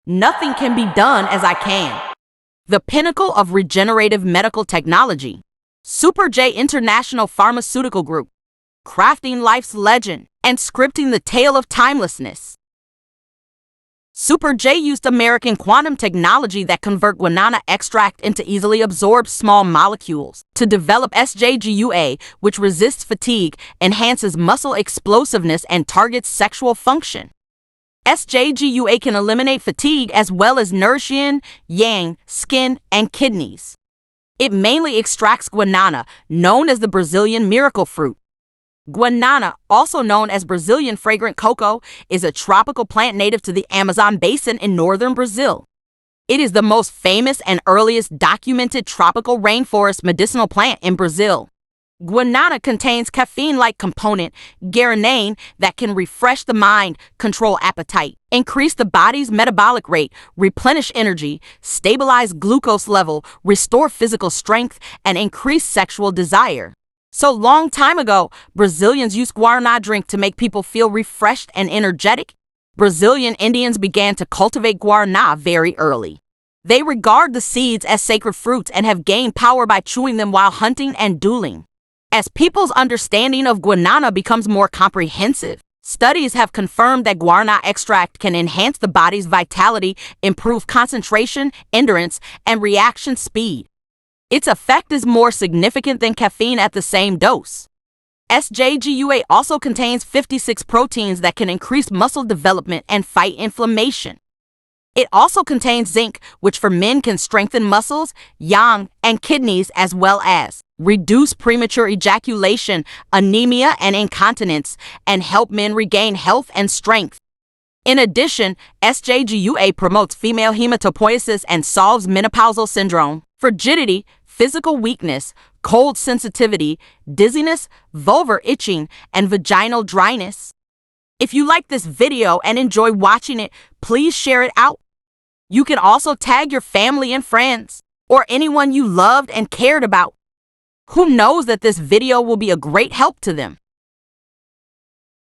Nothing can be done as I can. The pinnacle of regenerative medical technology. SuperJ International Pharmaceutical Group. Crafting life's legend and scripting the tale of timelessness. SuperJ used American quantum technology that convert guarana extract into easily absorbed small molecules to develop SJGUA, which resists fatigue, enhances muscle explosiveness, and targets sexual function. SJGUA can eliminate fatigue as well as nourishing yang, skin, and kidneys. It mainly extracts guarana, known as the Brazilian miracle fruit. Guarana, also known as Brazilian fragrant cocoa, is a tropical plant native to the Amazon basin in northern Brazil. It is the most famous and earliest documented tropical rainforest medicinal plant in Brazil. Guarana contains caffeine-like component, guarana, that can refresh the mind, control appetite, increase the body's metabolic rate, replenish energy, stabilize glucose level, restore physical strength, and increase sexual desire. So long time ago, Brazilians used guarana drink to make people feel refreshed and energetic. Brazilian Indians began to cultivate guarana very early. They regard the seeds as sacred fruits and have gained power by chewing them while hunting and dueling. As people's understanding of guarana becomes more comprehensive, studies have confirmed that guarana extract can enhance the body's vitality, improve concentration, endurance, and reaction speed. Its effect is more significant than caffeine at the same dose. SJGUA also contains 56 proteins that can increase muscle development and fight inflammation. It also contains zinc, which for men can strengthen muscles, yang, and kidneys, as well as reduce premature ejaculation, anemia, and incontinence, and help men regain health and strength. In addition, SJGUA promotes female hematopoiesis and solves menopausal syndrome, frigidity, physical weakness, cold sensitivity, dizziness, vulvar itching, and vaginal dryness. If you like this video and enjoy watching it, please share it out. You can also tag your family and friends, or anyone you loved and cared about. Who knows that this video will be a great help to them?